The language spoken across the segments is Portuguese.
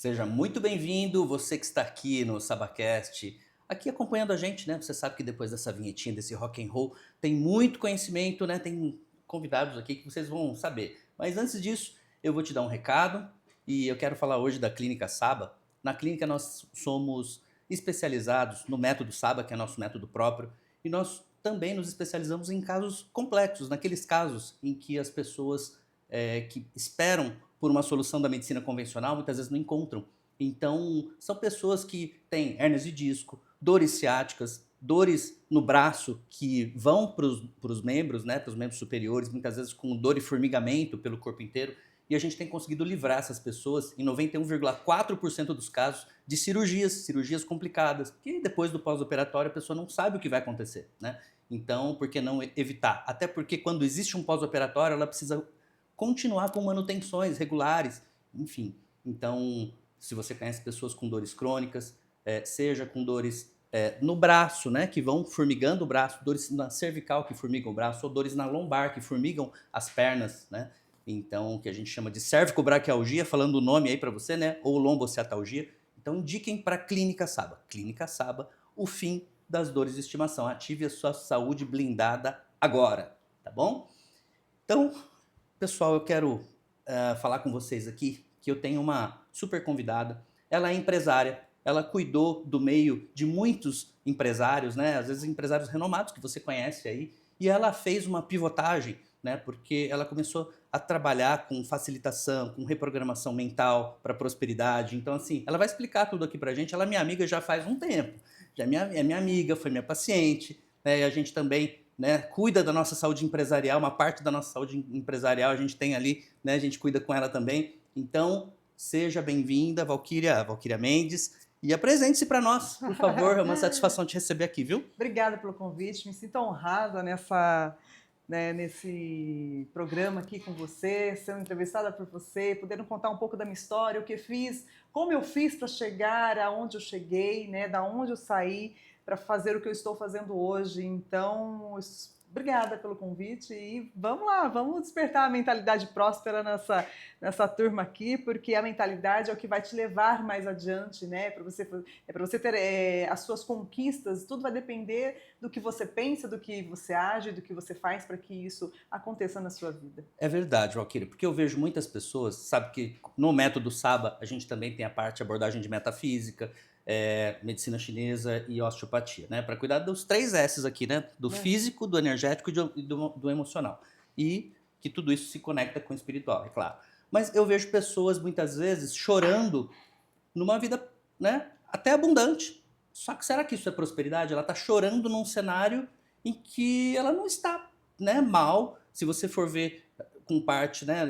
Seja muito bem-vindo, você que está aqui no Sabacast, aqui acompanhando a gente, né? Você sabe que depois dessa vinhetinha, desse rock and roll, tem muito conhecimento, né? Tem convidados aqui que vocês vão saber. Mas antes disso, eu vou te dar um recado e eu quero falar hoje da Clínica Saba. Na clínica nós somos especializados no método Saba, que é nosso método próprio, e nós também nos especializamos em casos complexos, naqueles casos em que as pessoas que esperam por uma solução da medicina convencional, muitas vezes não encontram. Então, são pessoas que têm hérnias de disco, dores ciáticas, dores no braço que vão para os membros, né, para os membros superiores, muitas vezes com dor e formigamento pelo corpo inteiro. E a gente tem conseguido livrar essas pessoas, em 91,4% dos casos, de cirurgias complicadas, que depois do pós-operatório a pessoa não sabe o que vai acontecer, né? Então, por que não evitar? Até porque quando existe um pós-operatório, ela precisa continuar com manutenções regulares, enfim. Então, se você conhece pessoas com dores crônicas, seja com dores no braço, né, que vão formigando o braço, dores na cervical que formigam o braço, ou dores na lombar que formigam as pernas, né? Então, que a gente chama de cervicobraquialgia, falando o nome aí para você, né, ou lombociatalgia. Então, indiquem para a Clínica Saba. Clínica Saba, o fim das dores de estimação. Ative a sua saúde blindada agora, tá bom? Então, pessoal, eu quero falar com vocês aqui que eu tenho uma super convidada. Ela é empresária, ela cuidou do meio de muitos empresários, né? Às vezes empresários renomados que você conhece aí, e ela fez uma pivotagem, né? Porque ela começou a trabalhar com facilitação, com reprogramação mental para prosperidade. Então, assim, ela vai explicar tudo aqui pra gente. Ela é minha amiga já faz um tempo, já é minha amiga, foi minha paciente, né? E a gente também, né, cuida da nossa saúde empresarial, uma parte da nossa saúde empresarial a gente tem ali, né, a gente cuida com ela também. Então, seja bem-vinda, Valquíria Mendes, e apresente-se para nós, por favor, é uma satisfação te receber aqui, viu? Obrigada pelo convite, me sinto honrada nesse programa aqui com você, sendo entrevistada por você, podendo contar um pouco da minha história, o que fiz, como eu fiz para chegar aonde eu cheguei, né, da onde eu saí para fazer o que eu estou fazendo hoje. Então, obrigada pelo convite e vamos lá, vamos despertar a mentalidade próspera nessa turma aqui, porque a mentalidade é o que vai te levar mais adiante, né? Para você ter as suas conquistas, tudo vai depender do que você pensa, do que você age, do que você faz para que isso aconteça na sua vida. É verdade, Valquíria, porque eu vejo muitas pessoas, sabe que no método Saba a gente também tem a parte abordagem de metafísica, medicina chinesa e osteopatia, né? Para cuidar dos 3 S's aqui, né? Do Né? físico, do energético e do emocional. E que tudo isso se conecta com o espiritual, é claro. Mas eu vejo pessoas muitas vezes chorando numa vida, né, até abundante. Só que será que isso é prosperidade? Ela está chorando num cenário em que ela não está, né, mal. Se você for ver com parte, né,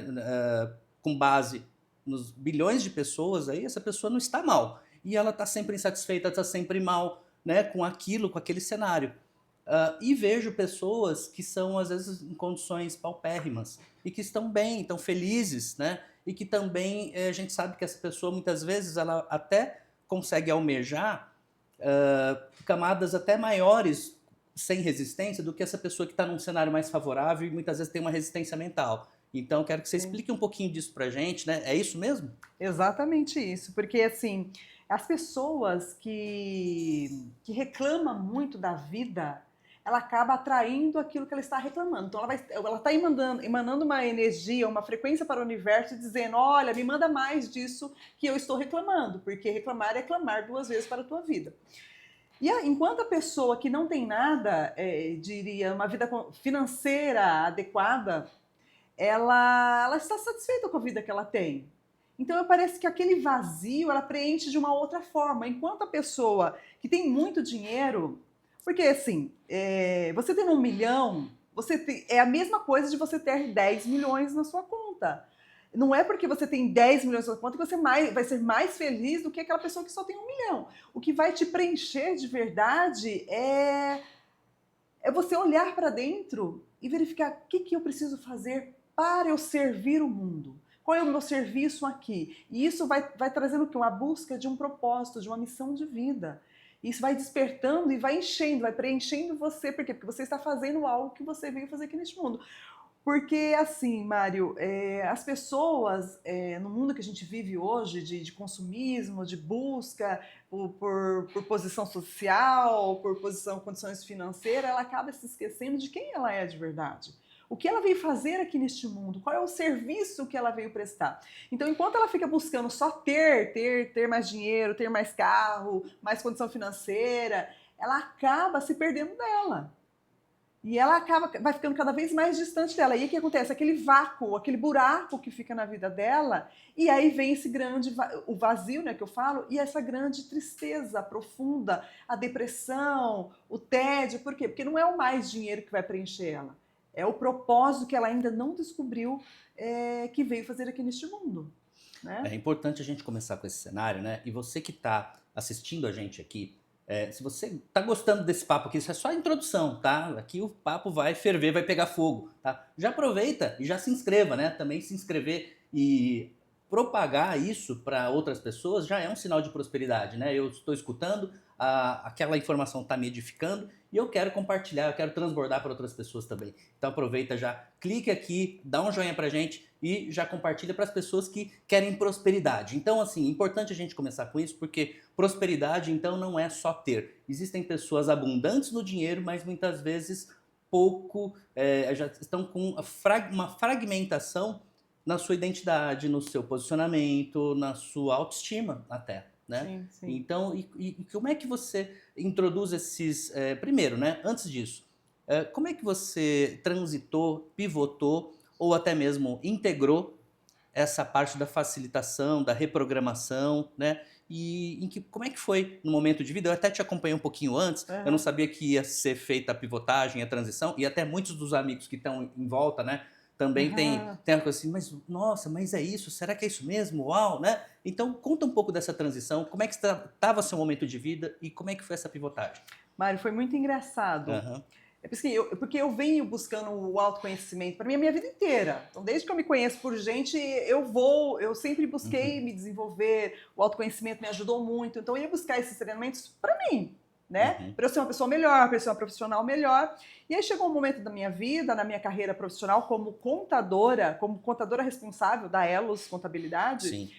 com base nos bilhões de pessoas aí, essa pessoa não está mal. E ela está sempre insatisfeita, está sempre mal, né, com aquilo, com aquele cenário. E vejo pessoas que são, às vezes, em condições paupérrimas e que estão bem, estão felizes, né? E que também a gente sabe que essa pessoa, muitas vezes, ela até consegue almejar camadas até maiores sem resistência do que essa pessoa que está num cenário mais favorável e muitas vezes tem uma resistência mental. Então, quero que você Sim. explique um pouquinho disso pra gente, né? É isso mesmo? Exatamente isso, porque assim, as pessoas que reclamam muito da vida, ela acaba atraindo aquilo que ela está reclamando. Então ela está emanando uma energia, uma frequência para o universo dizendo, olha, me manda mais disso que eu estou reclamando, porque reclamar é clamar 2 vezes para a tua vida. Enquanto a pessoa que não tem nada, diria, uma vida financeira adequada, ela está satisfeita com a vida que ela tem. Então parece que aquele vazio ela preenche de uma outra forma. Enquanto a pessoa que tem muito dinheiro, porque assim, você tem 1 milhão, é a mesma coisa de você ter 10 milhões na sua conta. Não é porque você tem 10 milhões na sua conta que você vai ser mais feliz do que aquela pessoa que só tem 1 milhão. O que vai te preencher de verdade é você olhar para dentro e verificar o que eu preciso fazer para eu servir o mundo. Qual é o meu serviço aqui? E isso vai trazendo o quê? Uma busca de um propósito, de uma missão de vida. Isso vai despertando e vai enchendo, vai preenchendo você. Por quê? Porque você está fazendo algo que você veio fazer aqui neste mundo. Porque, assim, Mário, as pessoas, no mundo que a gente vive hoje, de consumismo, de busca por posição social, por posição, condições financeiras, ela acaba se esquecendo de quem ela é de verdade. O que ela veio fazer aqui neste mundo? Qual é o serviço que ela veio prestar? Então, enquanto ela fica buscando só ter mais dinheiro, ter mais carro, mais condição financeira, ela acaba se perdendo dela. E ela vai ficando cada vez mais distante dela. E o que acontece? Aquele vácuo, aquele buraco que fica na vida dela, e aí vem esse grande, o vazio, né, que eu falo, e essa grande tristeza profunda, a depressão, o tédio. Por quê? Porque não é o mais dinheiro que vai preencher ela. É o propósito que ela ainda não descobriu, que veio fazer aqui neste mundo. Né? É importante a gente começar com esse cenário, né? E você que está assistindo a gente aqui, se você está gostando desse papo aqui, isso é só a introdução, tá? Aqui o papo vai ferver, vai pegar fogo, tá? Já aproveita e já se inscreva, né? Também se inscrever e propagar isso para outras pessoas já é um sinal de prosperidade, né? Eu estou escutando, aquela informação está me edificando e eu quero compartilhar, eu quero transbordar para outras pessoas também. Então aproveita já, clique aqui, dá um joinha pra gente e já compartilha para as pessoas que querem prosperidade. Então, assim, importante a gente começar com isso, porque prosperidade, então, não é só ter. Existem pessoas abundantes no dinheiro, mas muitas vezes pouco, já estão com uma fragmentação na sua identidade, no seu posicionamento, na sua autoestima até. Né? Sim, sim. Então, e como é que você introduz esses... primeiro, né, antes disso, como é que você transitou, pivotou ou até mesmo integrou essa parte da facilitação, da reprogramação, né? E como é que foi no momento de vida? Eu até te acompanhei um pouquinho antes, eu não sabia que ia ser feita a pivotagem, a transição, e até muitos dos amigos que estão em volta, né? Também tem uma coisa assim, mas nossa, mas é isso? Será que é isso mesmo? Uau, né? Então conta um pouco dessa transição, como é que estava seu momento de vida e como é que foi essa pivotagem? Mário, foi muito engraçado. Porque eu venho buscando o autoconhecimento para mim a minha vida inteira. Então, desde que eu me conheço por gente, eu sempre busquei me desenvolver, o autoconhecimento me ajudou muito. Então, eu ia buscar esses treinamentos para mim, né? Para eu ser uma pessoa melhor, para eu ser uma profissional melhor. E aí chegou um momento da minha vida, na minha carreira profissional, como contadora responsável da Elos Contabilidade, Sim.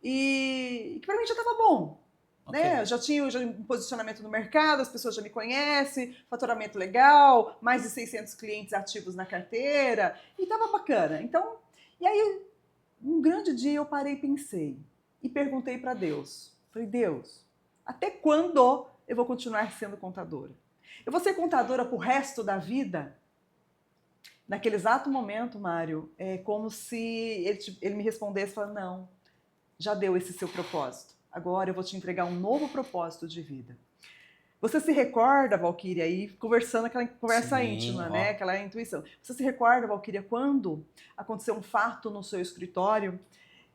E que para mim já estava bom. Okay. Né? Eu já tinha um posicionamento no mercado, as pessoas já me conhecem, faturamento legal, mais de 600 clientes ativos na carteira, e estava bacana. Então, e aí, um grande dia eu parei e pensei, e perguntei para Deus, falei, Deus, até quando eu vou continuar sendo contadora? Eu vou ser contadora pro resto da vida? Naquele exato momento, Mário, é como se ele me respondesse, falando, não, já deu esse seu propósito. Agora eu vou te entregar um novo propósito de vida. Você se recorda, Valquíria, aí conversando aquela conversa íntima, né? Aquela intuição. Você se recorda, Valquíria, quando aconteceu um fato no seu escritório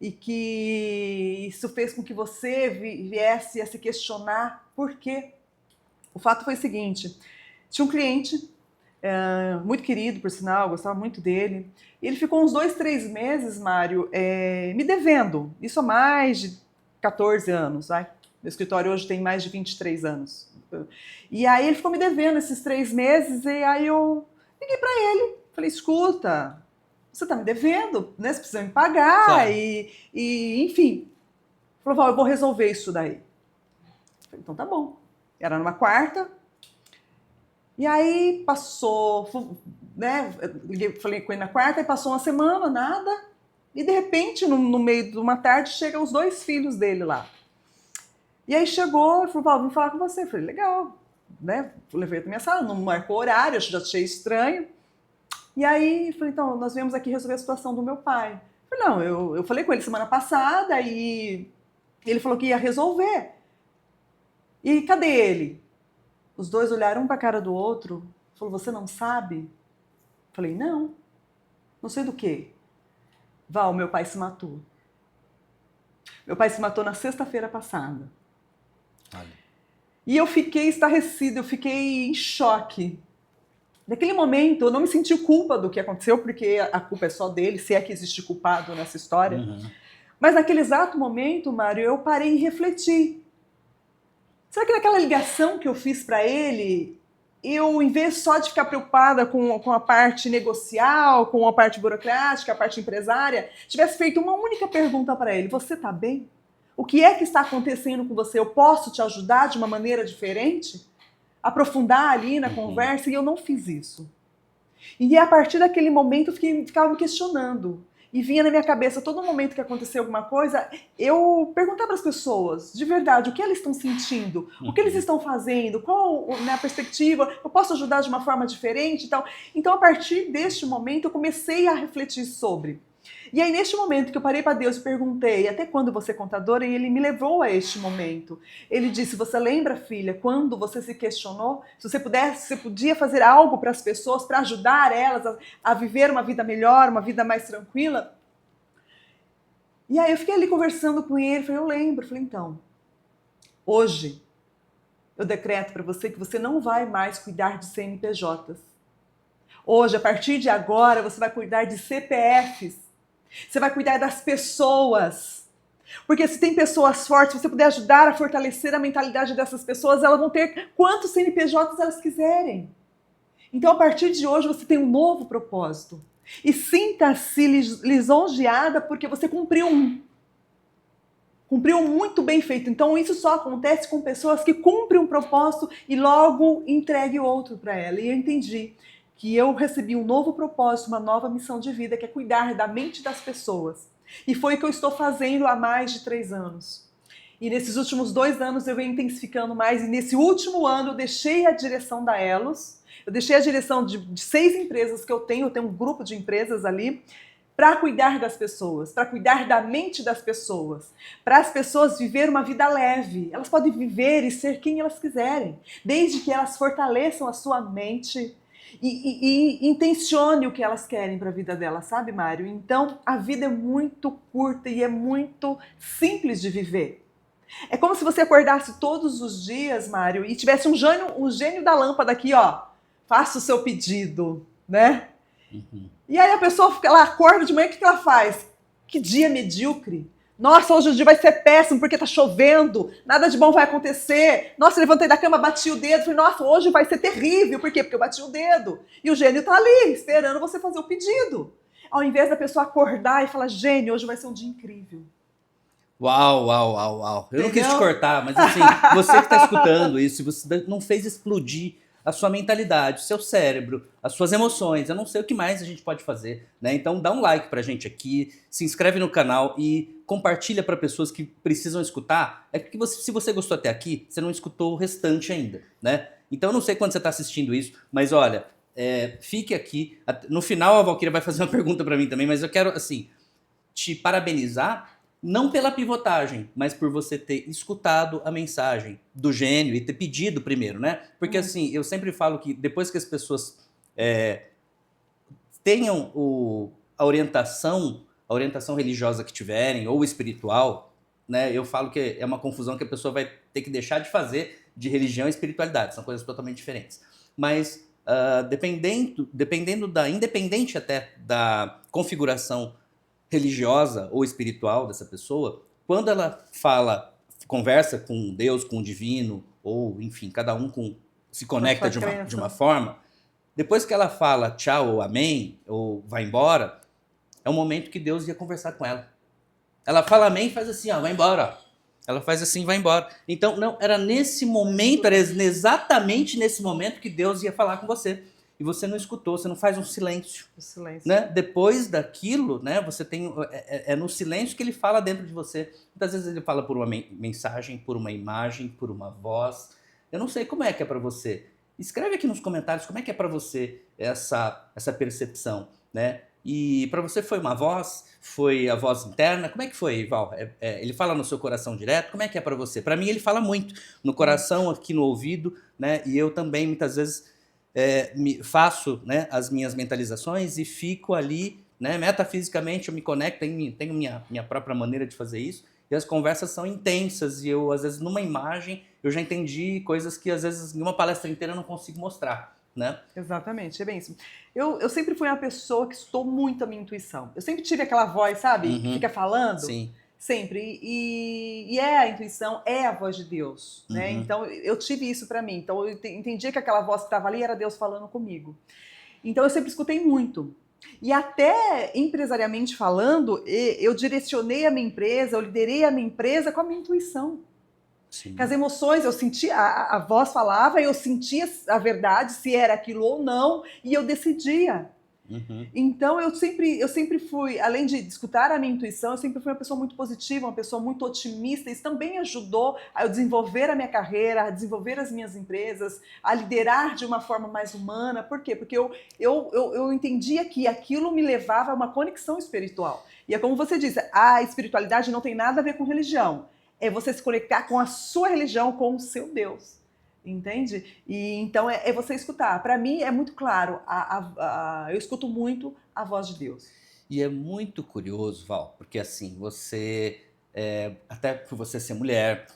e que isso fez com que você viesse a se questionar por quê? O fato foi o seguinte, tinha um cliente muito querido, por sinal, gostava muito dele. E ele ficou uns 2, 3 meses, Mário, me devendo. Isso há mais de 14 anos, vai. Meu escritório hoje tem mais de 23 anos. E aí ele ficou me devendo esses 3 meses, e aí eu liguei para ele, falei, escuta, você tá me devendo, né? Você precisa me pagar, claro. e enfim. Ele falou, Val, eu vou resolver isso daí. Eu falei, então tá bom. Era numa quarta, e aí passou, né? Falei com ele na quarta, e passou uma semana, nada. E de repente, no meio de uma tarde, chegam os 2 filhos dele lá. E aí chegou e falou, Paulo, vim falar com você. Eu falei, legal, né? Levei pra minha sala, não marcou horário, eu já achei estranho. E aí, falei, então, nós viemos aqui resolver a situação do meu pai. Eu falei, não, eu falei com ele semana passada e ele falou que ia resolver. E cadê ele? Os 2 olharam um pra cara do outro, falou, você não sabe? Eu falei, não sei do quê. Val, meu pai se matou. Meu pai se matou na sexta-feira passada. Olha. E eu fiquei estarrecida, eu fiquei em choque. Naquele momento, eu não me senti culpa do que aconteceu, porque a culpa é só dele, se é que existe culpado nessa história. Mas naquele exato momento, Mário, eu parei e refleti. Será que naquela ligação que eu fiz para ele, eu, em vez só de ficar preocupada com a parte negocial, com a parte burocrática, a parte empresária, tivesse feito uma única pergunta para ele: você está bem? O que é que está acontecendo com você? Eu posso te ajudar de uma maneira diferente? Aprofundar ali na conversa, e eu não fiz isso. E a partir daquele momento eu ficava me questionando. E vinha na minha cabeça, todo momento que acontecia alguma coisa, eu perguntava para as pessoas, de verdade, o que elas estão sentindo, o que eles estão fazendo, qual, né, a perspectiva, eu posso ajudar de uma forma diferente e tal. Então, a partir deste momento, eu comecei a refletir sobre. E aí, neste momento que eu parei para Deus e perguntei, até quando você é contadora? E ele me levou a este momento. Ele disse: você lembra, filha, quando você se questionou? Se você pudesse, você podia fazer algo para as pessoas, para ajudar elas a viver uma vida melhor, uma vida mais tranquila? E aí eu fiquei ali conversando com ele, falei: eu lembro. Falei: então, hoje eu decreto para você que você não vai mais cuidar de CNPJs. Hoje, a partir de agora, você vai cuidar de CPFs. Você vai cuidar das pessoas. Porque se tem pessoas fortes, se você puder ajudar a fortalecer a mentalidade dessas pessoas, elas vão ter quantos CNPJs elas quiserem. Então, a partir de hoje, você tem um novo propósito. E sinta-se lisonjeada porque você cumpriu um. Cumpriu muito bem feito. Então, isso só acontece com pessoas que cumprem um propósito e logo entregue outro para ela. E eu entendi que eu recebi um novo propósito, uma nova missão de vida, que é cuidar da mente das pessoas. E foi o que eu estou fazendo há mais de 3 anos. E nesses últimos 2 anos eu venho intensificando mais. E nesse último ano eu deixei a direção da Elos. Eu deixei a direção de 6 empresas que eu tenho um grupo de empresas ali, para cuidar das pessoas, para cuidar da mente das pessoas, para as pessoas viver uma vida leve. Elas podem viver e ser quem elas quiserem, desde que elas fortaleçam a sua mente e intencione o que elas querem para a vida delas, sabe, Mário? Então, a vida é muito curta e é muito simples de viver. É como se você acordasse todos os dias, Mário, e tivesse um gênio da lâmpada aqui, ó. Faça o seu pedido, né? E aí a pessoa ela acorda de manhã, o que ela faz? Que dia medíocre. Nossa, hoje o dia vai ser péssimo porque tá chovendo, nada de bom vai acontecer. Nossa, levantei da cama, bati o dedo, falei: nossa, hoje vai ser terrível. Por quê? Porque eu bati o dedo. E o gênio tá ali, esperando você fazer o pedido. Ao invés da pessoa acordar e falar: gênio, hoje vai ser um dia incrível. Uau, uau, uau, uau. Eu não quis te Entendeu? cortar, mas assim, você que está escutando isso, você não fez explodir a sua mentalidade, o seu cérebro, as suas emoções. Eu não sei o que mais a gente pode fazer, né? Então dá um like pra gente aqui, se inscreve no canal e compartilha para pessoas que precisam escutar. É que se você gostou até aqui, você não escutou o restante ainda, né? Então eu não sei quando você está assistindo isso, mas olha, fique aqui. No final a Valquíria vai fazer uma pergunta para mim também, mas eu quero, assim, te parabenizar, não pela pivotagem, mas por você ter escutado a mensagem do gênio e ter pedido primeiro, né? Porque assim, eu sempre falo que depois que as pessoas tenham a orientação religiosa que tiverem, ou espiritual, né? Eu falo que é uma confusão que a pessoa vai ter que deixar de fazer de religião e espiritualidade, são coisas totalmente diferentes. Mas dependendo independente até da configuração religiosa ou espiritual dessa pessoa, quando ela conversa com Deus, com o divino, ou enfim, cada um se conecta de uma forma, depois que ela fala tchau ou amém, ou vai embora, é o momento que Deus ia conversar com ela. Ela fala amém e faz assim, ó, vai embora. Ela faz assim, vai embora. Então, não, era nesse momento, era exatamente nesse momento que Deus ia falar com você. E você não escutou, você não faz um silêncio. O silêncio. Né? Depois daquilo, né, você tem. É no silêncio que ele fala dentro de você. Muitas vezes ele fala por uma mensagem, por uma imagem, por uma voz. Eu não sei como é que é para você. Escreve aqui nos comentários como é que é para você essa percepção, né? E para você foi uma voz? Foi a voz interna? Como é que foi, Val? Ele fala no seu coração direto? Como é que é para você? Para mim ele fala muito no coração, aqui no ouvido, né? E eu também muitas vezes faço, né, as minhas mentalizações e fico ali, né, metafisicamente eu me conecto, tenho minha própria maneira de fazer isso, e as conversas são intensas, e eu, às vezes, numa imagem, eu já entendi coisas que, às vezes, em uma palestra inteira eu não consigo mostrar, né? Exatamente, é bem isso. Eu sempre fui uma pessoa que escutou muito a minha intuição. Eu sempre tive aquela voz, sabe, que fica falando. Sim. Sempre. E é a intuição, é a voz de Deus, né? Uhum. Então eu tive isso para mim. Então eu entendia que aquela voz que estava ali era Deus falando comigo. Então eu sempre escutei muito. E até empresariamente falando, eu direcionei a minha empresa, eu liderei a minha empresa com a minha intuição. Sim. Com as emoções, eu sentia, a voz falava, eu sentia a verdade, se era aquilo ou não, e eu decidia. Uhum. Então eu sempre fui, além de escutar a minha intuição, eu sempre fui uma pessoa muito positiva, uma pessoa muito otimista. Isso também ajudou a eu desenvolver a minha carreira, a desenvolver as minhas empresas, a liderar de uma forma mais humana. Por quê? Porque eu entendia que aquilo me levava a uma conexão espiritual. E é como você disse, a espiritualidade não tem nada a ver com religião. É você se conectar com a sua religião, com o seu Deus. Entende? E então é você escutar. Para mim é muito claro. Eu escuto muito a voz de Deus. E é muito curioso, Val, porque assim, até por você ser mulher,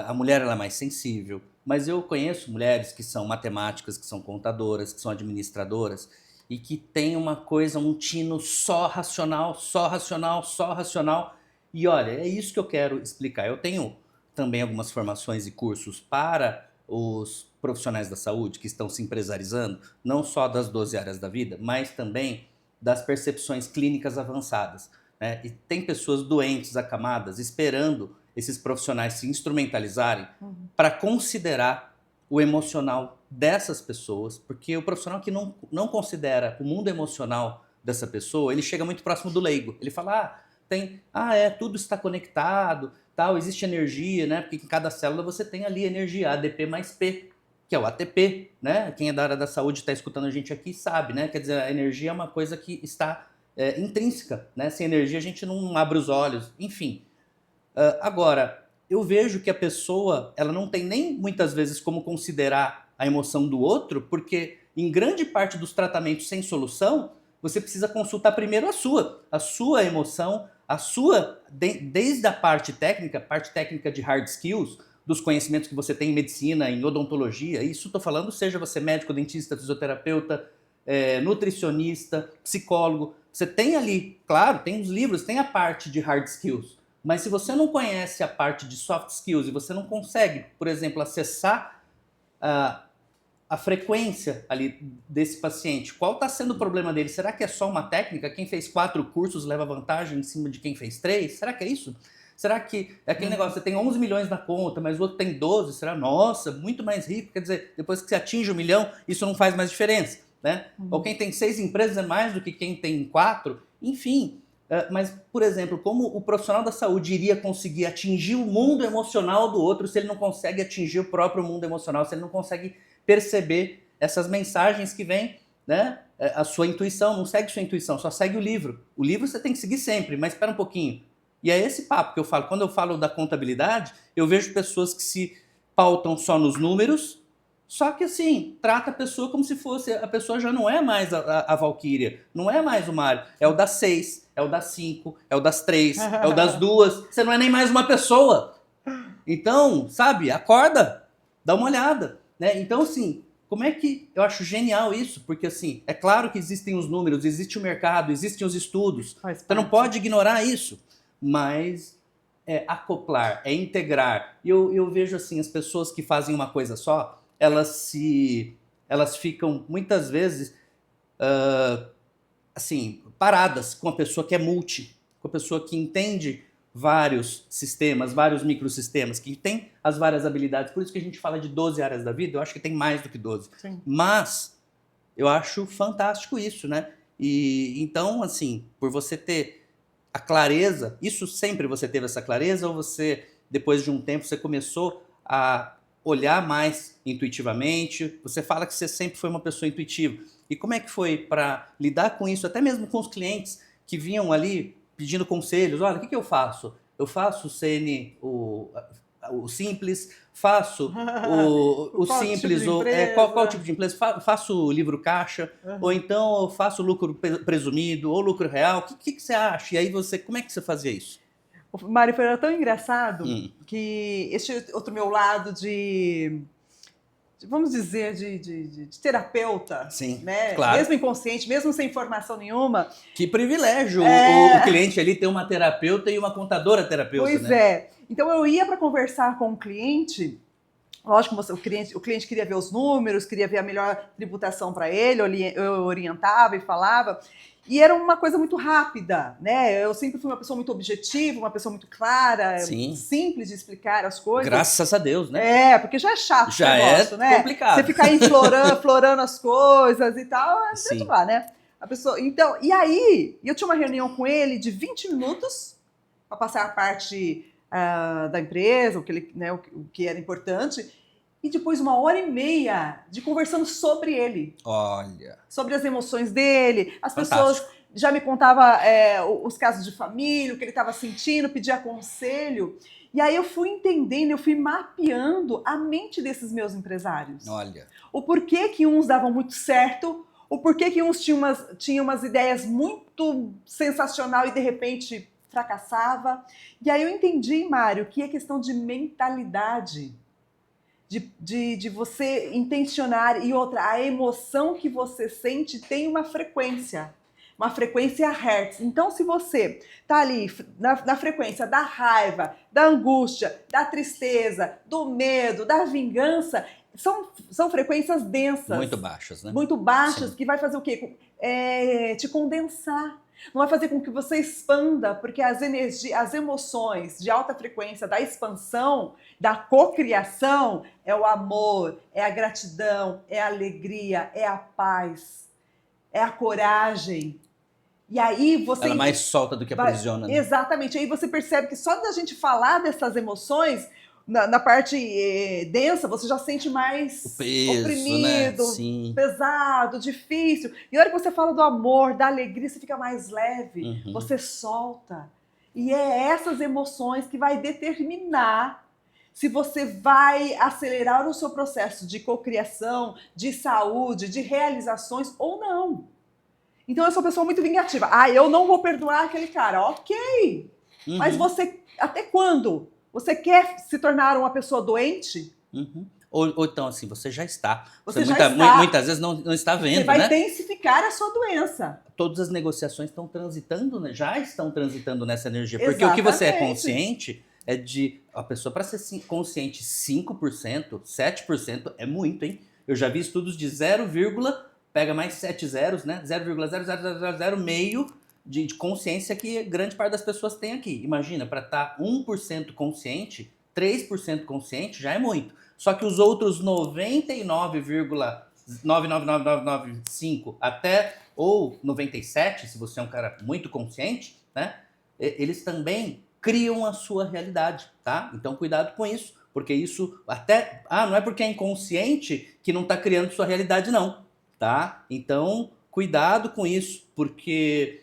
a mulher ela é mais sensível, mas eu conheço mulheres que são matemáticas, que são contadoras, que são administradoras, e que tem uma coisa, um tino só racional, só racional, só racional. E olha, é isso que eu quero explicar. Eu tenho também algumas formações e cursos para os profissionais da saúde que estão se empresarizando, não só das 12 áreas da vida, mas também das percepções clínicas avançadas, né? E tem pessoas doentes, acamadas, esperando esses profissionais se instrumentalizarem para considerar o emocional dessas pessoas, porque o profissional que não considera o mundo emocional dessa pessoa, ele chega muito próximo do leigo. Ele fala, tudo está conectado, tal, existe energia, né? Porque em cada célula você tem ali energia, ADP mais P, que é o ATP, né? Quem é da área da saúde está escutando a gente aqui sabe, né? Quer dizer, a energia é uma coisa que está intrínseca, né? Sem energia a gente não abre os olhos, enfim. Agora, eu vejo que a pessoa, ela não tem nem muitas vezes como considerar a emoção do outro, porque em grande parte dos tratamentos sem solução, você precisa consultar primeiro a sua emoção, desde a parte técnica de hard skills, dos conhecimentos que você tem em medicina, em odontologia, isso estou falando, seja você médico, dentista, fisioterapeuta, nutricionista, psicólogo, você tem ali, claro, tem os livros, tem a parte de hard skills, mas se você não conhece a parte de soft skills e você não consegue, por exemplo, acessar a frequência ali desse paciente, qual está sendo o problema dele? Será que é só uma técnica? Quem fez 4 cursos leva vantagem em cima de quem fez 3? Será que é isso? Será que é aquele negócio, você tem 11 milhões na conta, mas o outro tem 12? Será? Nossa, muito mais rico. Quer dizer, depois que você atinge 1 milhão, isso não faz mais diferença, né? Ou quem tem 6 empresas é mais do que quem tem 4? Enfim, mas, por exemplo, como o profissional da saúde iria conseguir atingir o mundo emocional do outro se ele não consegue atingir o próprio mundo emocional, se ele não consegue perceber essas mensagens que vêm, né? A sua intuição, não segue sua intuição, só segue o livro. O livro você tem que seguir sempre, mas espera um pouquinho. E é esse papo que eu falo. Quando eu falo da contabilidade, eu vejo pessoas que se pautam só nos números, só que assim, trata a pessoa como se fosse, a pessoa já não é mais a Valkyria, não é mais o Mário, é o das 6, é o das 5, é o das 3, é o das 2, você não é nem mais uma pessoa. Então, sabe, acorda, dá uma olhada, né? Então, assim, como é que eu acho genial isso? Porque, assim, é claro que existem os números, existe o mercado, existem os estudos, você não pode ignorar isso, mas é acoplar, é integrar. E eu vejo, assim, as pessoas que fazem uma coisa só, elas ficam, muitas vezes, assim, paradas com a pessoa que é multi, com a pessoa que entende vários sistemas, vários microsistemas, que tem as várias habilidades. Por isso que a gente fala de 12 áreas da vida, eu acho que tem mais do que 12. Sim. Mas eu acho fantástico isso, né? E então, assim, por você ter a clareza, isso sempre você teve essa clareza ou você, depois de um tempo, você começou a olhar mais intuitivamente? Você fala que você sempre foi uma pessoa intuitiva. E como é que foi para lidar com isso, até mesmo com os clientes que vinham ali pedindo conselhos? Olha, o que eu faço? Eu faço o simples, faço o simples, tipo qual tipo de empresa? Faço o livro caixa, ou então eu faço lucro presumido, ou lucro real. O que você acha? E aí como é que você fazia isso? Mário, foi tão engraçado que este outro meu lado vamos dizer, de terapeuta, Sim, né? claro. Mesmo inconsciente, mesmo sem informação nenhuma. Que privilégio o cliente ali ter uma terapeuta e uma contadora terapeuta, Pois né? é. Então eu ia para conversar com o cliente. Lógico, o cliente queria ver os números, queria ver a melhor tributação para ele, eu orientava e falava. E era uma coisa muito rápida, né? Eu sempre fui uma pessoa muito objetiva, uma pessoa muito clara, Sim. simples de explicar as coisas. Graças a Deus, né? Porque já é chato Já o negócio, é né? complicado. Você ficar aí florando as coisas e tal, deixa lá, né? A pessoa, então, e aí, eu tinha uma reunião com ele de 20 minutos para passar a parte da empresa, o que era importante, e depois 1h30 de conversando sobre ele. Olha. Sobre as emoções dele, as Fantástico. pessoas já me contavam os casos de família, o que ele estava sentindo, pedia conselho. E aí eu fui entendendo, eu fui mapeando a mente desses meus empresários. Olha. O porquê que uns davam muito certo, o porquê que uns tinham umas ideias muito sensacional e de repente fracassava. E aí eu entendi, Mário, que é questão de mentalidade. De você intencionar. E outra, a emoção que você sente tem uma frequência hertz. Então, se você tá ali na frequência da raiva, da angústia, da tristeza, do medo, da vingança, são frequências densas. Muito baixas, né? Muito baixas, Sim. que vai fazer o quê? Te condensar. Não vai fazer com que você expanda, porque as emoções de alta frequência da expansão, da cocriação, é o amor, é a gratidão, é a alegria, é a paz, é a coragem. E aí você... Ela mais solta do que aprisiona, né? Exatamente. Aí você percebe que só da gente falar dessas emoções, na parte densa, você já sente mais o peso, oprimido, né? Sim. pesado, difícil. E na hora que você fala do amor, da alegria, você fica mais leve, você solta. E é essas emoções que vai determinar se você vai acelerar o seu processo de cocriação, de saúde, de realizações ou não. Então eu sou uma pessoa muito vingativa. Eu não vou perdoar aquele cara. Ok. Mas você, até quando? Você quer se tornar uma pessoa doente? Ou então, assim, você já está. Você já está. Muitas vezes não está vendo, você vai né? intensificar a sua doença. Todas as negociações estão transitando, né? Já estão transitando nessa energia. Exatamente. Porque o que você é consciente é de... A pessoa, para ser consciente 5%, 7% é muito, hein? Eu já vi estudos de 0, pega mais 7 zeros, né? 0,00000 meio de consciência que grande parte das pessoas tem aqui. Imagina, para estar 1% consciente, 3% consciente já é muito. Só que os outros 99,999995 até ou 97, se você é um cara muito consciente, né? Eles também criam a sua realidade, tá? Então cuidado com isso, porque isso até... não é porque é inconsciente que não está criando sua realidade, não, tá? Então cuidado com isso, porque...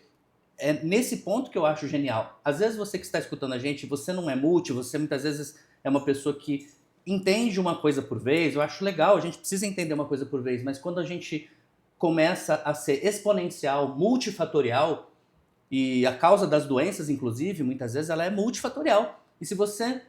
É nesse ponto que eu acho genial. Às vezes você que está escutando a gente, você não é multi, você muitas vezes é uma pessoa que entende uma coisa por vez. Eu acho legal, a gente precisa entender uma coisa por vez, mas quando a gente começa a ser exponencial, multifatorial, e a causa das doenças, inclusive, muitas vezes ela é multifatorial. E se você...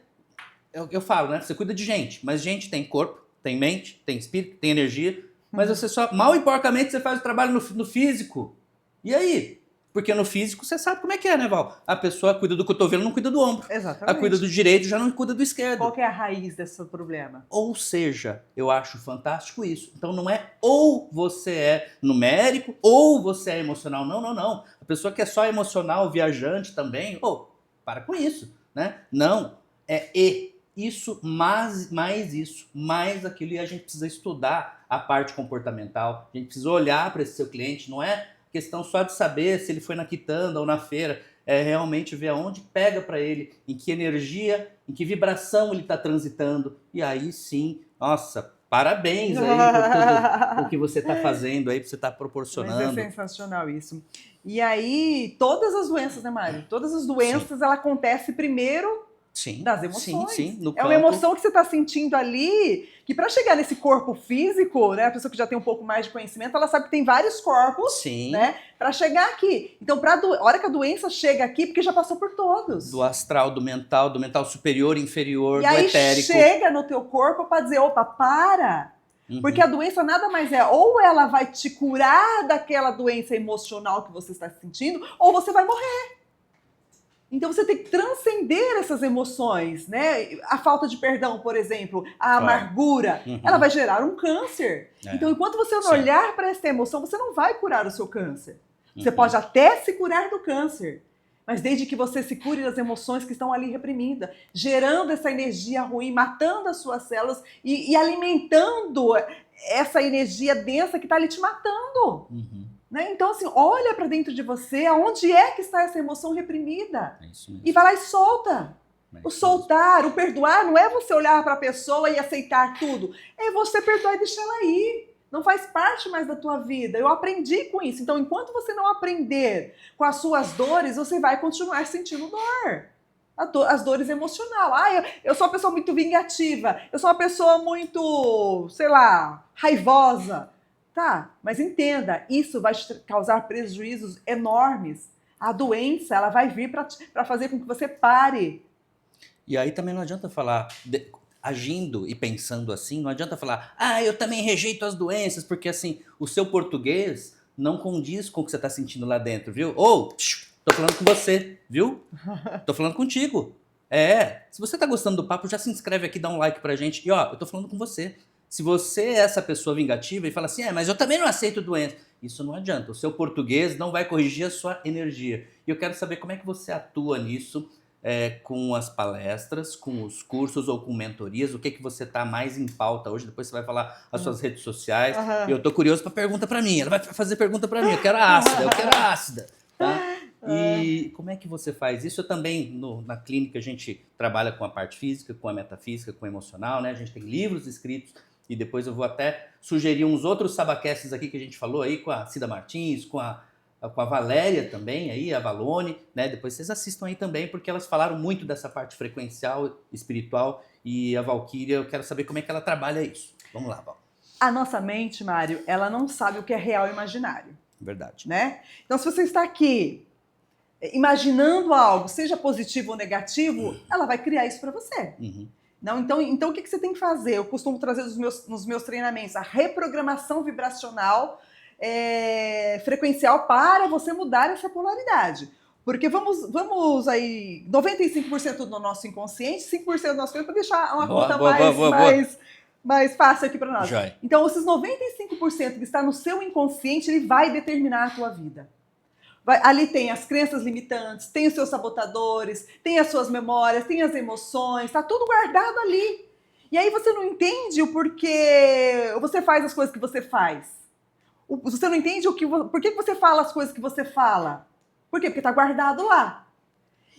Eu falo, né? Você cuida de gente, mas gente tem corpo, tem mente, tem espírito, tem energia, mas você só... Mal e porcamente você faz o trabalho no físico. E aí? Porque no físico você sabe como é que é, né, Val? A pessoa cuida do cotovelo, não cuida do ombro. Exatamente. A cuida do direito, já não cuida do esquerdo. Qual que é a raiz desse problema? Ou seja, eu acho fantástico isso. Então não é ou você é numérico, ou você é emocional. Não, não, não. A pessoa que é só emocional, viajante também, para com isso, né? Não, é isso, mais isso, mais aquilo. E a gente precisa estudar a parte comportamental. A gente precisa olhar para esse seu cliente, não é questão só de saber se ele foi na quitanda ou na feira, é realmente ver aonde pega para ele, em que energia, em que vibração ele está transitando. E aí sim, nossa, parabéns aí por tudo o que você está fazendo aí, que você está proporcionando. Mas é sensacional isso. E aí, todas as doenças, né, Mário? Todas as doenças, ela acontece primeiro... das emoções. Sim, no é uma emoção que você está sentindo ali, que para chegar nesse corpo físico, né, a pessoa que já tem um pouco mais de conhecimento, ela sabe que tem vários corpos, né, para chegar aqui. Então, a hora que a doença chega aqui, porque já passou por todos. Do astral, do mental superior, inferior, e do etérico. E aí chega no teu corpo para dizer, opa, para! Porque a doença nada mais é, ou ela vai te curar daquela doença emocional que você está sentindo, ou você vai morrer. Então você tem que transcender essas emoções, né? A falta de perdão, por exemplo, a amargura, ela vai gerar um câncer. Então, enquanto você não olhar para essa emoção, você não vai curar o seu câncer. Você pode até se curar do câncer, mas desde que você se cure das emoções que estão ali reprimidas, gerando essa energia ruim, matando as suas células e alimentando essa energia densa que está ali te matando. Né? Então, assim, olha para dentro de você, aonde é que está essa emoção reprimida. É isso mesmo. E vai lá e solta. O soltar, o perdoar, não é você olhar para a pessoa e aceitar tudo. É você perdoar e deixar ela ir. Não faz parte mais da tua vida. Eu aprendi com isso. Então, enquanto você não aprender com as suas dores, você vai continuar sentindo dor. As dores emocionais. Eu sou uma pessoa muito vingativa. Eu sou uma pessoa muito, sei lá, raivosa. Tá, mas entenda, isso vai te causar prejuízos enormes. A doença, ela vai vir para fazer com que você pare. E aí também não adianta falar, agindo e pensando assim, não adianta falar, eu também rejeito as doenças, porque assim, o seu português não condiz com o que você está sentindo lá dentro, viu? Tô falando com você, viu? Tô falando contigo. Se você tá gostando do papo, já se inscreve aqui, dá um like pra gente. E eu tô falando com você. Se você é essa pessoa vingativa e fala assim, mas eu também não aceito doença. Isso não adianta, o seu português não vai corrigir a sua energia. E eu quero saber como é que você atua nisso, com as palestras, com os cursos ou com mentorias, o que você tá mais em pauta hoje, depois você vai falar as suas redes sociais. E eu tô curioso pra pergunta pra mim, ela vai fazer pergunta pra mim, eu quero ácida, tá? E como é que você faz isso? Eu também, na clínica, a gente trabalha com a parte física, com a metafísica, com o emocional, né? A gente tem livros escritos. E depois eu vou até sugerir uns outros sabacasts aqui que a gente falou aí com a Cida Martins, com a Valéria também, aí, a Valone, né? Depois vocês assistam aí também, porque elas falaram muito dessa parte frequencial, espiritual, e a Valquíria, eu quero saber como é que ela trabalha isso. Vamos lá, Val. A nossa mente, Mário, ela não sabe o que é real e imaginário. Verdade. Né? Então, se você está aqui imaginando algo, seja positivo ou negativo, ela vai criar isso para você. Não, então o que você tem que fazer? Eu costumo trazer nos meus treinamentos a reprogramação vibracional frequencial para você mudar essa polaridade. Porque vamos aí, 95% do nosso inconsciente, 5% do nosso corpo, para deixar uma conta mais fácil aqui para nós. Joia. Então, esses 95% que está no seu inconsciente, ele vai determinar a tua vida. Ali tem as crenças limitantes, tem os seus sabotadores, tem as suas memórias, tem as emoções, tá tudo guardado ali. E aí você não entende o porquê você faz as coisas que você faz. Você não entende por que você fala as coisas que você fala. Por quê? Porque tá guardado lá.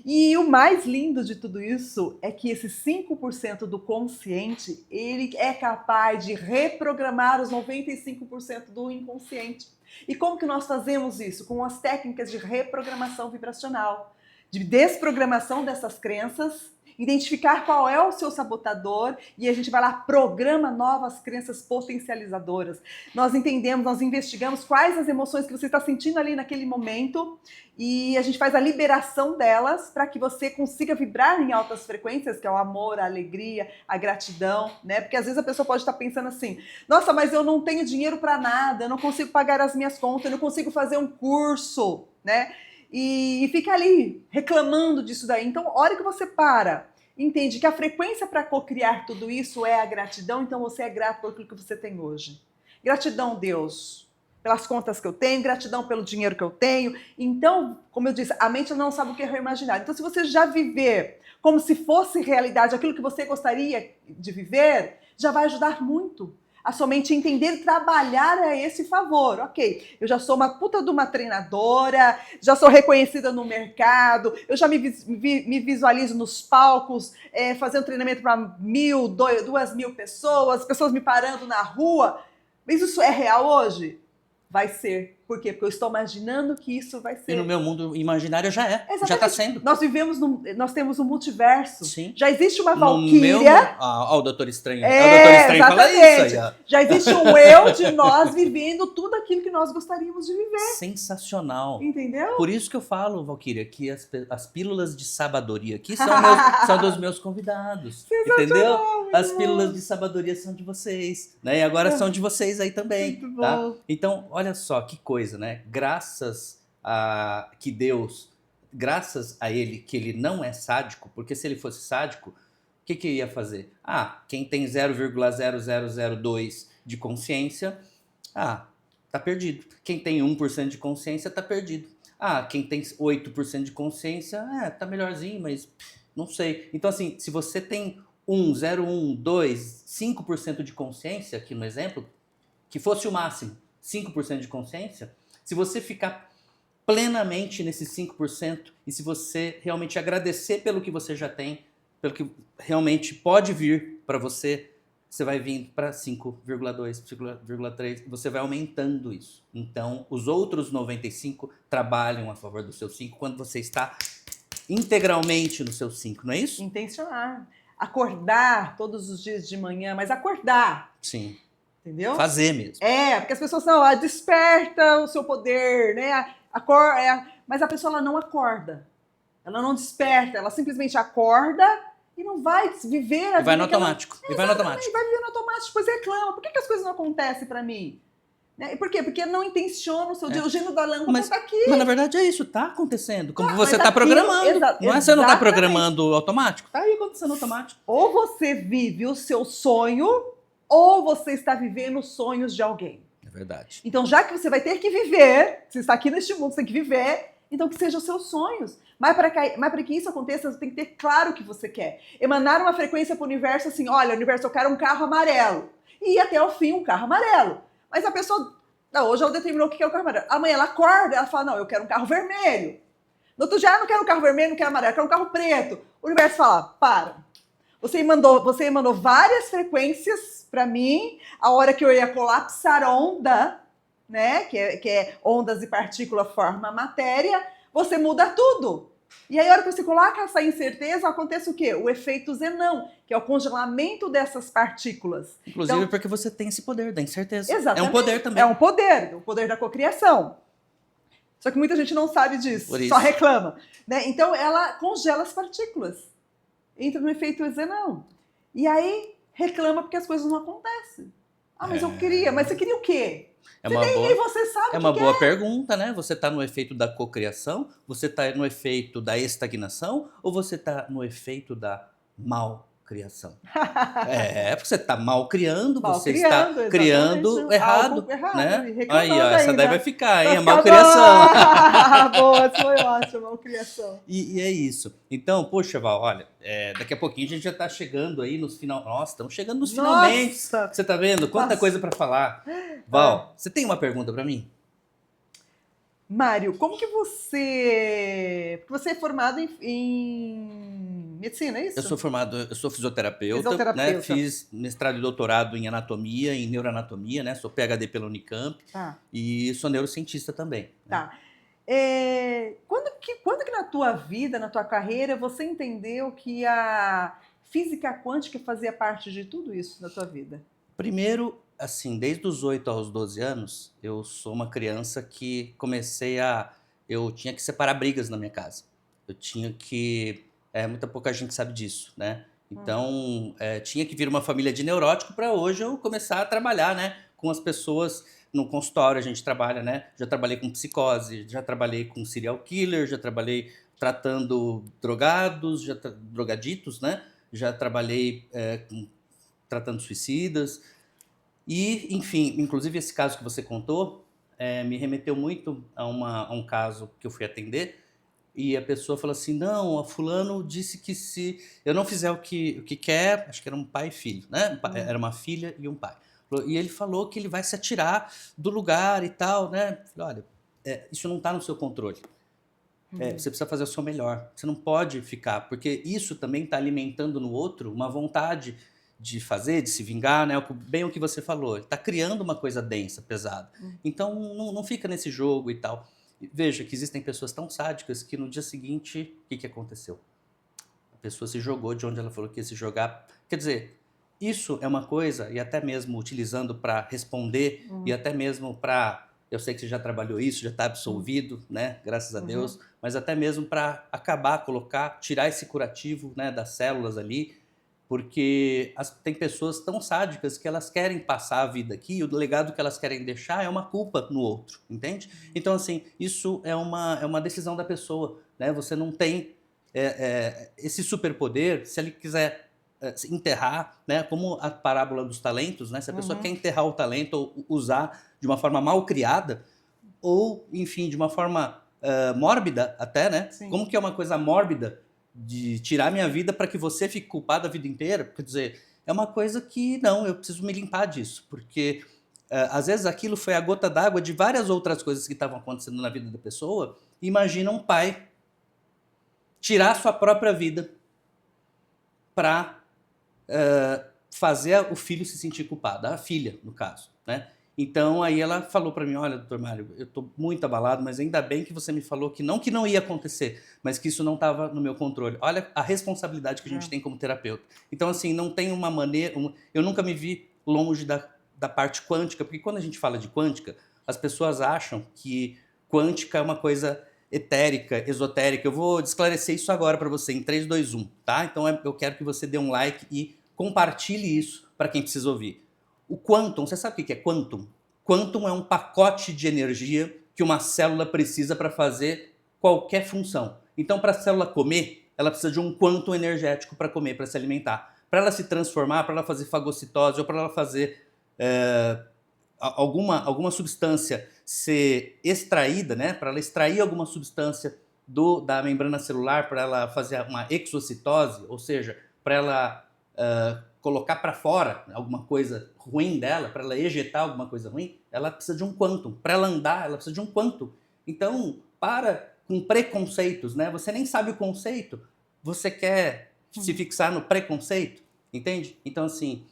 E o mais lindo de tudo isso é que esse 5% do consciente, ele é capaz de reprogramar os 95% do inconsciente. E como que nós fazemos isso? Com as técnicas de reprogramação vibracional, de desprogramação dessas crenças, identificar qual é o seu sabotador e a gente vai lá, programa novas crenças potencializadoras. Nós entendemos, nós investigamos quais as emoções que você está sentindo ali naquele momento e a gente faz a liberação delas para que você consiga vibrar em altas frequências, que é o amor, a alegria, a gratidão, né? Porque às vezes a pessoa pode estar pensando assim, nossa, mas eu não tenho dinheiro para nada, eu não consigo pagar as minhas contas, eu não consigo fazer um curso, né? E fica ali reclamando disso daí. Então, a hora que você entende que a frequência para cocriar tudo isso é a gratidão, então você é grato por aquilo que você tem hoje. Gratidão, Deus, pelas contas que eu tenho, gratidão pelo dinheiro que eu tenho. Então, como eu disse, a mente não sabe o que é reimaginar. Então, se você já viver como se fosse realidade aquilo que você gostaria de viver, já vai ajudar muito a sua mente entender e trabalhar a esse favor. Ok, eu já sou uma puta de uma treinadora, já sou reconhecida no mercado, eu já me visualizo nos palcos, fazendo treinamento para 1.000, 2.000 pessoas me parando na rua. Mas isso é real hoje? Vai ser. Por quê? Porque eu estou imaginando que isso vai ser. E no meu mundo imaginário já é, Exatamente. já está sendo. Nós temos um multiverso. Sim. Já existe uma No Valquíria. meu... o Doutor Estranho. O Doutor Estranho fala isso aí. Já existe um eu de nós vivendo tudo aquilo que nós gostaríamos de viver. Sensacional. Entendeu? Por isso que eu falo, Valquíria, que as pílulas de sabedoria aqui são dos meus convidados. Entendeu? As pílulas de sabedoria são de vocês, né? E agora são de vocês aí também, Muito tá? bom. Então, olha só que coisa, né? Graças a ele que ele não é sádico, porque se ele fosse sádico, o que ia fazer? Quem tem 0,0002 de consciência, tá perdido. Quem tem 1% de consciência tá perdido. Quem tem 8% de consciência, tá melhorzinho, mas não sei. Então, assim, se você tem 1, 0, 1, 2, 5% de consciência, aqui no exemplo, que fosse o máximo, 5% de consciência, se você ficar plenamente nesses 5% e se você realmente agradecer pelo que você já tem, pelo que realmente pode vir para você, você vai vir para 5,2, 5,3, você vai aumentando isso. Então, os outros 95 trabalham a favor do seu 5 quando você está integralmente no seu 5, não é isso? Intencionar. Acordar todos os dias de manhã, mas acordar. Sim. Entendeu? Fazer mesmo. Porque as pessoas falam, desperta o seu poder, né? Mas a pessoa ela não acorda. Ela não desperta, ela simplesmente acorda e não vai viver a vida. E vai no automático. E vai no automático. Vai viver no automático, depois reclama. Por que as coisas não acontecem pra mim? Né? Por quê? Porque não intenciona o seu dia. O gênio da lâmpada tá aqui. Mas na verdade é isso, tá acontecendo. Como você tá programando. Não é você não tá programando automático. Tá aí acontecendo automático. Ou você vive o seu sonho, ou você está vivendo os sonhos de alguém. É verdade. Então, já que você vai ter que viver, você está aqui neste mundo, você tem que viver, então que sejam os seus sonhos. Mas para que isso aconteça, você tem que ter claro o que você quer. Emanar uma frequência para o universo assim, olha, universo, eu quero um carro amarelo. E ir até o fim um carro amarelo. Mas a pessoa, hoje ela determinou o que é o carro amarelo. Amanhã ela acorda, ela fala, não, eu quero um carro vermelho. No outro dia, não quero um carro vermelho, não quero amarelo, eu quero um carro preto. O universo fala, para. Você mandou várias frequências para mim, a hora que eu ia colapsar onda, né? Que é ondas e partícula forma matéria, você muda tudo. E aí, a hora que você coloca essa incerteza, acontece o quê? O efeito Zenão, que é o congelamento dessas partículas. Inclusive então, porque você tem esse poder da incerteza. Exatamente. É um poder também. É um poder, o poder da cocriação. Só que muita gente não sabe disso, só reclama. Né? Então, ela congela as partículas. Entra no efeito Zenão. E aí, reclama porque as coisas não acontecem. Mas eu queria. Mas você queria o quê? Você sabe é uma boa pergunta, né? Você está no efeito da cocriação? Você está no efeito da estagnação? Ou você está no efeito da malcriação? Porque você está malcriando, você está criando errado, né? Aí, ó, essa daí vai ficar, hein? A malcriação. Boa, foi ótimo, malcriação. E é isso. Então, poxa, Val, olha, daqui a pouquinho a gente já está chegando aí nos final. Nossa, estamos chegando nos finalmente. Você tá vendo? Quanta coisa para falar. Val, você tem uma pergunta para mim? Mário, como que você... Porque você é formado em medicina, é isso? Eu sou fisioterapeuta, né? Fiz mestrado e doutorado em anatomia, em neuroanatomia, né? Sou PhD pela Unicamp e sou neurocientista também. Tá. Quando que na tua vida, na tua carreira, você entendeu que a física quântica fazia parte de tudo isso na tua vida? Primeiro, assim, desde os 8 aos 12 anos, eu sou uma criança que eu tinha que separar brigas na minha casa. Eu tinha que... muita pouca gente sabe disso, né? Então, tinha que vir uma família de neurótico para hoje eu começar a trabalhar, né? Com as pessoas no consultório, a gente trabalha, né? Já trabalhei com psicose, já trabalhei com serial killer, já trabalhei tratando drogados, drogaditos, né? Já trabalhei tratando suicidas. E, enfim, inclusive esse caso que você contou me remeteu muito a um caso que eu fui atender e a pessoa falou assim, não, a fulano disse que se eu não fizer o que quer, acho que era um pai e filho, né? Era uma filha e um pai. E ele falou que ele vai se atirar do lugar e tal, né? Falei, olha, isso não está no seu controle. Você precisa fazer o seu melhor. Você não pode ficar, porque isso também está alimentando no outro uma vontade de fazer, de se vingar, né? Bem o que você falou, ele está criando uma coisa densa, pesada. Então não fica nesse jogo e tal. Veja que existem pessoas tão sádicas que no dia seguinte, o que aconteceu? A pessoa se jogou de onde ela falou que ia se jogar. Quer dizer, isso é uma coisa, e até mesmo utilizando para responder, e até mesmo para... Eu sei que você já trabalhou isso, já está absolvido, né? Graças a Deus. Mas até mesmo para acabar, tirar esse curativo, né, das células ali, porque tem pessoas tão sádicas que elas querem passar a vida aqui, e o legado que elas querem deixar é uma culpa no outro, entende? Então, assim, isso é uma decisão da pessoa, né? Você não tem esse superpoder. Se ele quiser se enterrar, né? Como a parábola dos talentos, né? Se a pessoa quer enterrar o talento ou usar de uma forma mal criada, ou, enfim, de uma forma mórbida até, né? Sim. Como que é uma coisa mórbida de tirar minha vida para que você fique culpado a vida inteira? Quer dizer, é uma coisa que, não, eu preciso me limpar disso, porque às vezes aquilo foi a gota d'água de várias outras coisas que estavam acontecendo na vida da pessoa. Imagina um pai tirar sua própria vida para fazer o filho se sentir culpado, a filha, no caso, né? Então, aí ela falou para mim: olha, doutor Mário, eu estou muito abalado, mas ainda bem que você me falou que não ia acontecer, mas que isso não estava no meu controle. Olha a responsabilidade que a gente tem como terapeuta. Então, assim, não tem uma maneira... Eu nunca me vi longe da parte quântica, porque quando a gente fala de quântica, as pessoas acham que quântica é uma coisa etérica, esotérica. Eu vou esclarecer isso agora para você, em 3, 2, 1, tá? Então, eu quero que você dê um like e compartilhe isso para quem precisa ouvir. O quantum, você sabe o que é quantum? Quantum é um pacote de energia que uma célula precisa para fazer qualquer função. Então, para a célula comer, ela precisa de um quantum energético para comer, para se alimentar. Para ela se transformar, para ela fazer fagocitose ou para ela fazer alguma substância ser extraída, né? Para ela extrair alguma substância da membrana celular, para ela fazer uma exocitose, ou seja, para ela colocar para fora alguma coisa ruim dela, para ela ejetar alguma coisa ruim, ela precisa de um quantum. Para ela andar, ela precisa de um quantum. Então, para com preconceitos, né? Você nem sabe o conceito, você quer se fixar no preconceito, entende? Então, assim,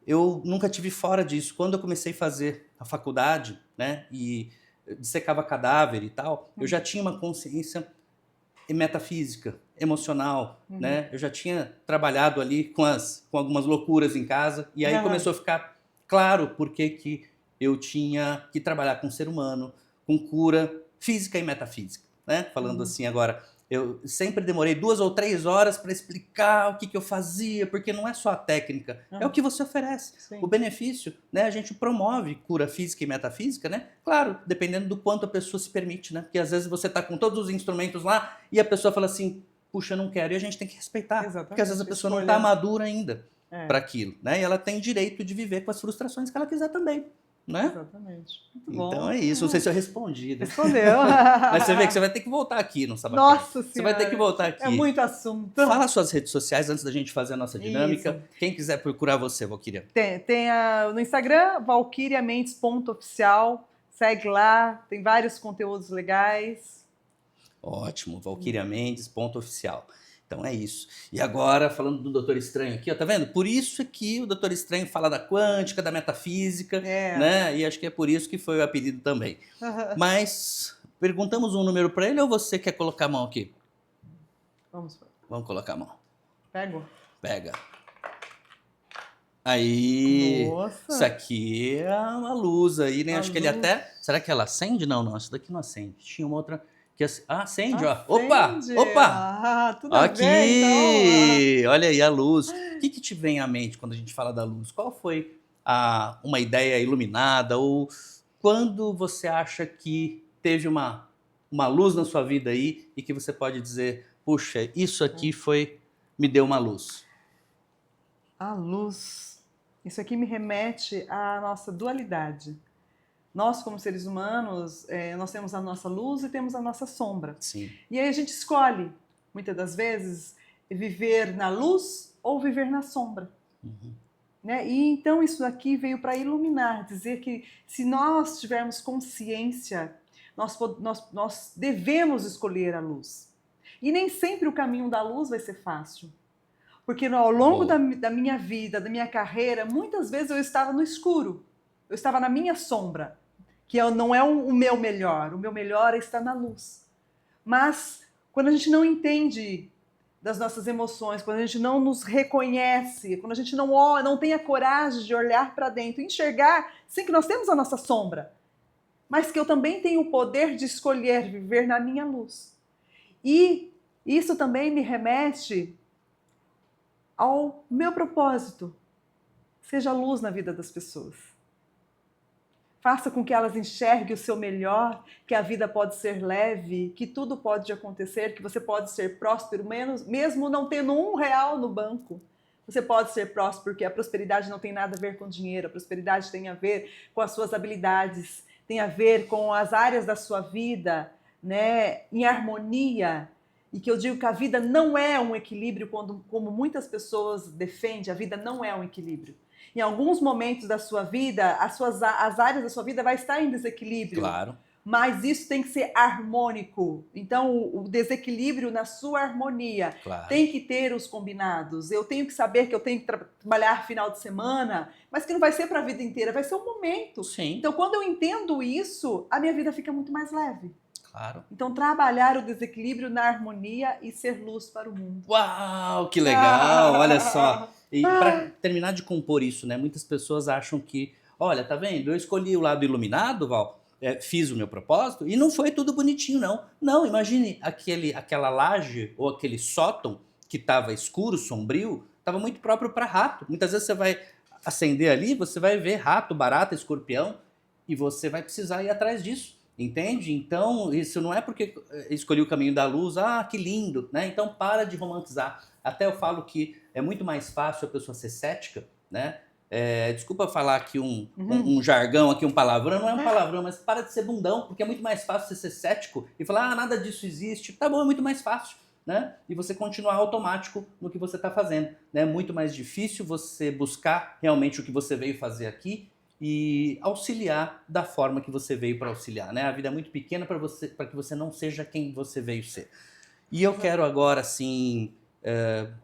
eu nunca tive fora disso. Quando eu comecei a fazer a faculdade, né, e dissecava cadáver e tal, eu já tinha uma consciência metafísica, emocional, né? Eu já tinha trabalhado ali com algumas loucuras em casa, e aí começou a ficar claro por que eu tinha que trabalhar com o ser humano, com cura física e metafísica, né? Falando assim agora, eu sempre demorei 2 ou 3 horas para explicar o que eu fazia, porque não é só a técnica, é o que você oferece. Sim. O benefício, né? A gente promove cura física e metafísica, né? Claro, dependendo do quanto a pessoa se permite, né? Porque às vezes você está com todos os instrumentos lá e a pessoa fala assim: puxa, eu não quero, e a gente tem que respeitar. Exatamente. Porque às vezes a pessoa não está madura ainda para aquilo, né? E ela tem direito de viver com as frustrações que ela quiser também. Né? Exatamente. Muito então bom. É isso, não sei se eu respondi. Né? Respondeu. Mas você vê que você vai ter que voltar aqui no Sabacast. Nossa Senhora. Você vai ter que voltar aqui. É muito assunto. Fala suas redes sociais antes da gente fazer a nossa dinâmica. Isso. Quem quiser procurar você, Valquíria. Tem no Instagram, valquiriamentes.oficial. Segue lá, tem vários conteúdos legais. Ótimo, valquiriamentes.oficial. Então é isso. E agora, falando do Doutor Estranho aqui, ó, tá vendo? Por isso que o Doutor Estranho fala da quântica, da metafísica, né? E acho que é por isso que foi o apelido também. Mas perguntamos um número para ele ou você quer colocar a mão aqui? Vamos colocar a mão. Pega. Aí, nossa. Isso aqui é uma luz aí, né? Acho que ele até... Será que ela acende? Não, isso daqui não acende. Tinha uma outra... acende, ó. Opa! Tudo aqui! Bem, então. Olha aí a luz. O que te vem à mente quando a gente fala da luz? Qual foi uma ideia iluminada? Ou quando você acha que teve uma luz na sua vida aí e que você pode dizer, puxa, isso aqui me deu uma luz? A luz. Isso aqui me remete à nossa dualidade. Nós, como seres humanos, nós temos a nossa luz e temos a nossa sombra. Sim. E aí a gente escolhe, muitas das vezes, viver na luz ou viver na sombra. Né? E então isso aqui veio para iluminar, dizer que se nós tivermos consciência, nós devemos escolher a luz. E nem sempre o caminho da luz vai ser fácil. Porque ao longo Boa. da minha vida, da minha carreira, muitas vezes eu estava no escuro. Eu estava na minha sombra, que não é o meu melhor. O meu melhor é estar na luz. Mas quando a gente não entende das nossas emoções, quando a gente não nos reconhece, quando a gente não tem a coragem de olhar para dentro, enxergar, sim, que nós temos a nossa sombra, mas que eu também tenho o poder de escolher viver na minha luz. E isso também me remete ao meu propósito. Seja luz na vida das pessoas. Faça com que elas enxerguem o seu melhor, que a vida pode ser leve, que tudo pode acontecer, que você pode ser próspero, mesmo não tendo R$1 no banco. Você pode ser próspero, porque a prosperidade não tem nada a ver com dinheiro, a prosperidade tem a ver com as suas habilidades, tem a ver com as áreas da sua vida, né, em harmonia. E que eu digo que a vida não é um equilíbrio, como muitas pessoas defendem, a vida não é um equilíbrio. Em alguns momentos da sua vida, as áreas da sua vida vai estar em desequilíbrio. Claro. Mas isso tem que ser harmônico. Então, o desequilíbrio na sua harmonia Claro. tem que ter os combinados. Eu tenho que saber que eu tenho que trabalhar final de semana, mas que não vai ser para a vida inteira, vai ser um momento. Sim. Então, quando eu entendo isso, a minha vida fica muito mais leve. Claro. Então, trabalhar o desequilíbrio na harmonia e ser luz para o mundo. Uau, que legal! Olha só. E para terminar de compor isso, né? Muitas pessoas acham que, olha, tá vendo? Eu escolhi o lado iluminado, Val, fiz o meu propósito e não foi tudo bonitinho, não. Não, imagine aquela laje ou aquele sótão que estava escuro, sombrio, estava muito próprio para rato. Muitas vezes você vai acender ali, você vai ver rato, barata, escorpião e você vai precisar ir atrás disso. Entende? Então, isso não é porque escolhi o caminho da luz, que lindo, né? Então, para de romantizar. Até eu falo que é muito mais fácil a pessoa ser cética, né? Desculpa falar aqui um jargão, aqui um palavrão, não é um palavrão, mas para de ser bundão, porque é muito mais fácil você ser cético e falar, nada disso existe. Tá bom, é muito mais fácil, né? E você continuar automático no que você está fazendo, né? É muito mais difícil você buscar realmente o que você veio fazer aqui e auxiliar da forma que você veio para auxiliar, né? A vida é muito pequena para que você não seja quem você veio ser. E eu quero agora, assim,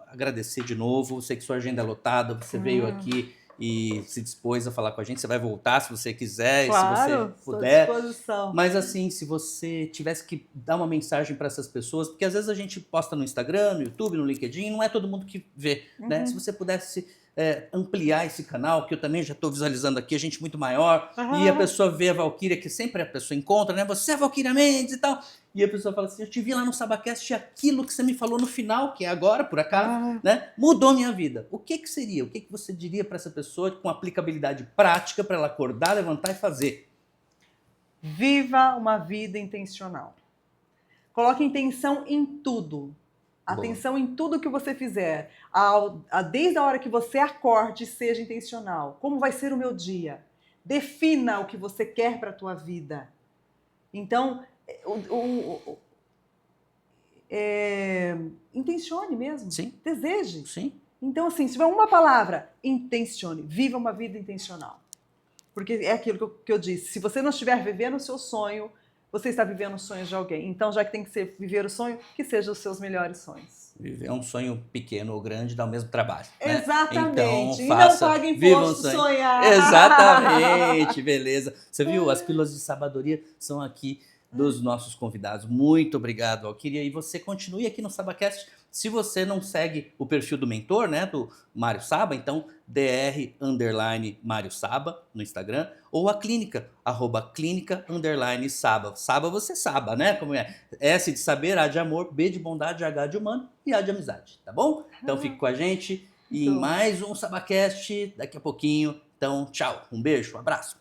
agradecer de novo. Sei que sua agenda é lotada, você veio aqui e se dispôs a falar com a gente. Você vai voltar se você quiser, claro, e se você puder. Estou à disposição. Mas assim, se você tivesse que dar uma mensagem para essas pessoas, porque às vezes a gente posta no Instagram, no YouTube, no LinkedIn, não é todo mundo que vê, né? Se você pudesse ampliar esse canal, que eu também já estou visualizando aqui, a gente muito maior, e a pessoa vê a Valquíria, que sempre a pessoa encontra, né? Você é a Valquíria Mendes e tal. E a pessoa fala assim, eu te vi lá no Sabacast, aquilo que você me falou no final, que é agora, por acaso, né? Mudou minha vida. O que seria? O que você diria para essa pessoa com aplicabilidade prática para ela acordar, levantar e fazer? Viva uma vida intencional. Coloque intenção em tudo. Atenção em tudo que você fizer. Desde a hora que você acorde, seja intencional. Como vai ser o meu dia? Defina o que você quer para a tua vida. Então, intencione mesmo. Sim. Deseje. Sim. Então, assim, se tiver uma palavra, intencione. Viva uma vida intencional. Porque é aquilo que eu disse. Se você não estiver vivendo o seu sonho, você está vivendo os sonhos de alguém. Então, já que tem que viver o sonho, que sejam os seus melhores sonhos. Viver um sonho pequeno ou grande dá o mesmo trabalho. Exatamente. Então, e não pague imposto sonhar. Exatamente, beleza. Você viu? As pílulas de sabedoria são aqui dos nossos convidados. Muito obrigado, Valquíria. E você continue aqui no Sabacast. Se você não segue o perfil do mentor, né, do Mário Saba, então dr_Mário Saba no Instagram, ou a clínica, @clínica_Saba. Saba você saba, né? Como é? S de saber, A de amor, B de bondade, H de humano e A de amizade, tá bom? Então fique com a gente em mais um Sabacast daqui a pouquinho. Então, tchau, um beijo, um abraço.